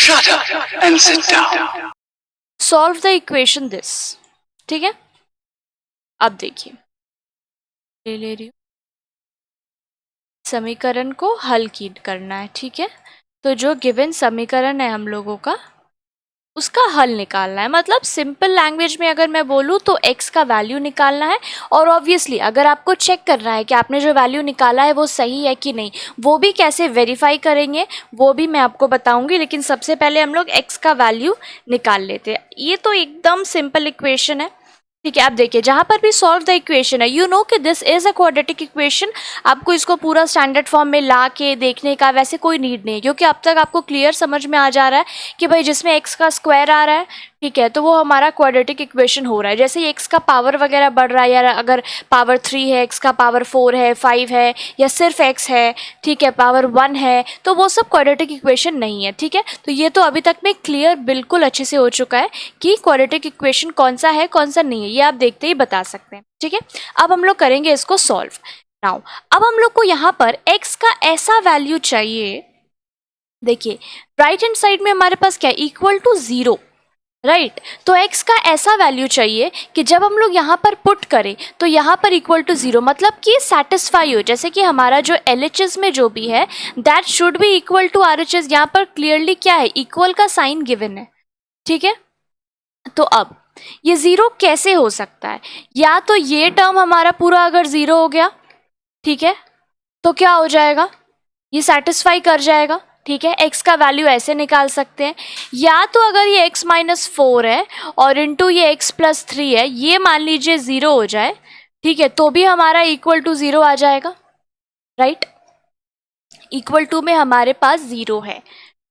Shut up and sit down. Solve the equation this. ठीक है, अब देखिए, ले रही हूँ, समीकरण को हल की करना है। ठीक है, तो जो गिवन समीकरण है हम लोगों का, उसका हल निकालना है। मतलब सिंपल लैंग्वेज में अगर मैं बोलूँ तो x का वैल्यू निकालना है। और ऑब्वियसली अगर आपको चेक करना है कि आपने जो वैल्यू निकाला है वो सही है कि नहीं, वो भी कैसे वेरीफाई करेंगे वो भी मैं आपको बताऊंगी। लेकिन सबसे पहले हम लोग x का वैल्यू निकाल लेते हैं। ये तो एकदम सिंपल इक्वेशन है। ठीक है, अब देखिए, जहां पर भी सॉल्व द इक्वेशन है, यू नो कि this is a quadratic equation. आपको इसको पूरा स्टैंडर्ड फॉर्म में ला के देखने का वैसे कोई नीड नहीं है, क्योंकि अब तक आपको क्लियर समझ में आ जा रहा है कि भाई जिसमें एक्स का स्क्वायर आ रहा है, ठीक है, तो वो हमारा क्वाड्रेटिक इक्वेशन हो रहा है। जैसे एक्स का पावर वगैरह बढ़ रहा है, या अगर पावर 3 है, एक्स का पावर 4 है, 5 है, या सिर्फ एक्स है, ठीक है, पावर 1 है, तो वो सब क्वाड्रेटिक इक्वेशन नहीं है। ठीक है, तो ये तो अभी तक में क्लियर बिल्कुल अच्छे से हो चुका है कि क्वाड्रेटिक इक्वेशन कौन सा है कौन सा नहीं है, ये आप देखते ही बता सकते हैं। ठीक है, अब हम लोग करेंगे इसको सॉल्व। नाउ अब हम लोग को यहाँ पर x का ऐसा वैल्यू चाहिए, देखिए राइट हैंड साइड में हमारे पास क्या है, इक्वल टू 0, राइट। तो x का ऐसा वैल्यू चाहिए कि जब हम लोग यहाँ पर पुट करें तो यहाँ पर इक्वल टू 0, मतलब कि सेटिस्फाई हो। जैसे कि हमारा जो LHS में जो भी है, that should be equal to RHS। यहाँ पर क्लियरली क्या है, इक्वल का साइन गिवन है। ठीक है, तो अब ये 0 कैसे हो सकता है, या तो ये टर्म हमारा पूरा अगर 0 हो गया, ठीक है, तो क्या हो जाएगा, ये सेटिस्फाई कर जाएगा। ठीक है, x का वैल्यू ऐसे निकाल सकते हैं, या तो अगर ये x माइनस 4 है और इंटू ये x प्लस 3 है, ये मान लीजिए 0 हो जाए, ठीक है, तो भी हमारा इक्वल टू 0 आ जाएगा, राइट। इक्वल टू में हमारे पास 0 है।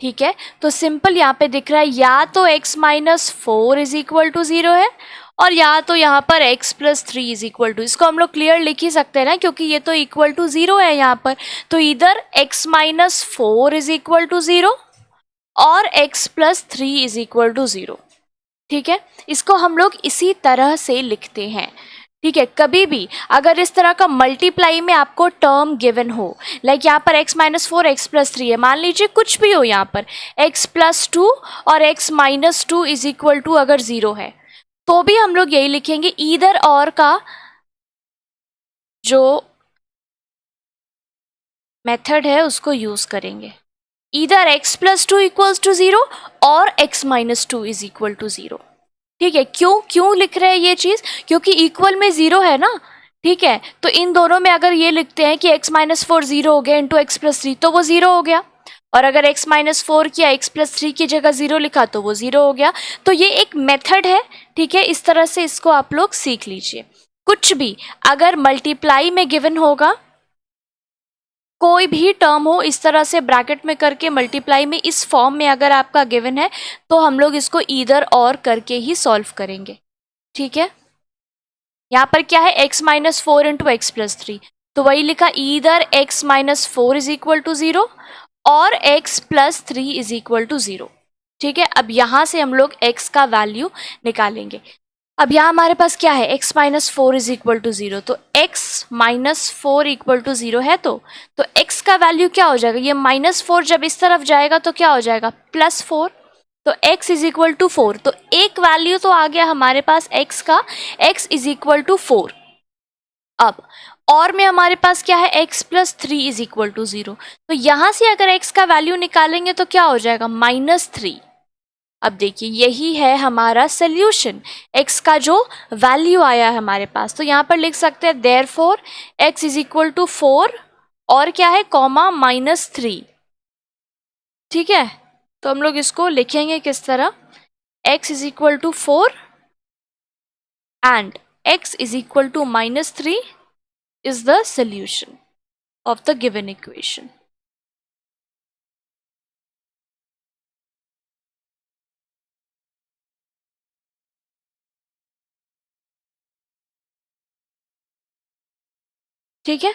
ठीक है, तो सिंपल यहाँ पे दिख रहा है, या तो x minus 4 is equal to 0 है, और या तो यहाँ पर x plus 3 is equal to, इसको हम लोग क्लियर लिख ही सकते हैं ना, क्योंकि ये तो इक्वल टू 0 है यहाँ पर। तो इधर x minus 4 is equal to 0 और x plus 3 is equal to 0। ठीक है, इसको हम लोग इसी तरह से लिखते हैं। ठीक है, कभी भी अगर इस तरह का मल्टीप्लाई में आपको टर्म गिवन हो, लाइक यहाँ पर x माइनस 4 x प्लस 3 है, मान लीजिए कुछ भी हो, यहाँ पर x प्लस 2 और x minus 2 is equal to अगर 0 है, तो भी हम लोग यही लिखेंगे, ईदर और का जो मेथड है उसको यूज करेंगे। Either x plus 2 equals to 0 और x minus 2 is equal to 0। ठीक है, क्यों लिख रहे हैं ये चीज, क्योंकि इक्वल में 0 है ना। ठीक है, तो इन दोनों में अगर ये लिखते हैं कि x माइनस 4 0 हो गया इंटू x प्लस 3, तो वो 0 हो गया, और अगर x माइनस 4 किया x प्लस 3 की जगह 0 लिखा तो वो 0 हो गया। तो ये एक मेथड है। ठीक है, इस तरह से इसको आप लोग सीख लीजिए। कुछ भी अगर मल्टीप्लाई में गिवन होगा, कोई भी टर्म हो, इस तरह से ब्रैकेट में करके मल्टीप्लाई में इस फॉर्म में अगर आपका गिवन है, तो हम लोग इसको ईदर और करके ही सॉल्व करेंगे। ठीक है, यहाँ पर क्या है, x minus 4 into x plus 3, तो वही लिखा, either x minus 4 is equal to 0 और x plus 3 is equal to 0। ठीक है, अब यहाँ से हम लोग x का वैल्यू निकालेंगे। अब यहाँ हमारे पास क्या है, x minus 4 is equal to 0, तो x माइनस 4 इक्वल टू 0 है, तो x का वैल्यू क्या हो जाएगा, ये माइनस 4 जब इस तरफ जाएगा तो क्या हो जाएगा, प्लस 4, तो x इज इक्वल टू 4। तो एक वैल्यू तो आ गया हमारे पास x का, x इज इक्वल टू 4। अब और में हमारे पास क्या है, x plus 3 is equal to 0, तो यहाँ से अगर x का वैल्यू निकालेंगे तो क्या हो जाएगा, माइनस 3। अब देखिए, यही है हमारा सोल्यूशन, x का जो वैल्यू आया है हमारे पास। तो यहाँ पर लिख सकते हैं therefore x is equal to 4 और क्या है, कॉमा माइनस 3। ठीक है, तो हम लोग इसको लिखेंगे किस तरह, x is equal to 4 and x is equal to minus 3 is the solution of the given equation. ठीक है,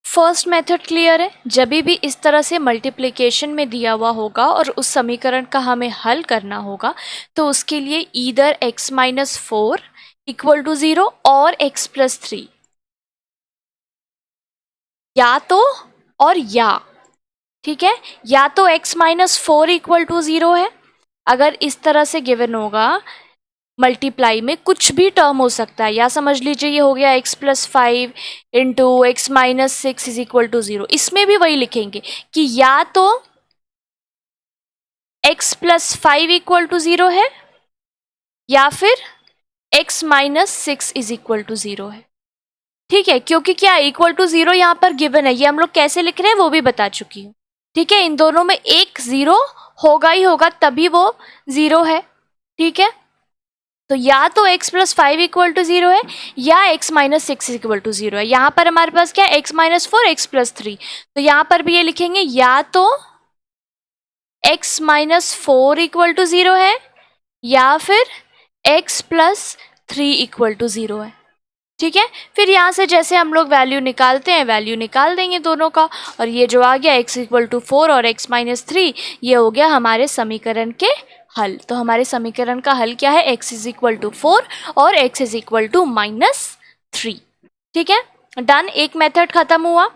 फर्स्ट मेथड क्लियर है। जब भी इस तरह से मल्टीप्लिकेशन में दिया हुआ होगा और उस समीकरण का हमें हल करना होगा, तो उसके लिए either x minus 4 equal to 0 और x प्लस 3, या तो और या, ठीक है, या तो x माइनस 4 इक्वल टू 0 है, अगर इस तरह से गिवन होगा मल्टीप्लाई में कुछ भी टर्म हो सकता है, या समझ लीजिए ये हो गया x plus 5 into x minus 6 is equal to 0, इसमें भी वही लिखेंगे कि या तो x प्लस 5 इक्वल टू 0 है या फिर x minus 6 is equal to 0 है। ठीक है, क्योंकि क्या इक्वल टू 0 यहाँ पर गिवन है, ये हम लोग कैसे लिख रहे हैं वो भी बता चुकी हूँ। ठीक है, इन दोनों में एक 0 होगा ही होगा, तभी वो 0 है। ठीक है, तो या तो x प्लस 5 इक्वल टू 0 है या x माइनस 6 इक्वल टू 0 है। यहाँ पर हमारे पास क्या है, x माइनस 4 x प्लस 3, तो यहाँ पर भी ये लिखेंगे या तो x माइनस 4 इक्वल टू 0 है या फिर x प्लस 3 इक्वल टू 0 है। ठीक है, फिर यहाँ से जैसे हम लोग वैल्यू निकालते हैं, वैल्यू निकाल देंगे दोनों का, और ये जो आ गया x इक्वल टू 4 और x माइनस 3, ये हो गया हमारे समीकरण के हल। तो हमारे समीकरण का हल क्या है, x इज इक्वल टू 4 और x is equal to minus 3। ठीक है, डन, एक मेथड खत्म हुआ।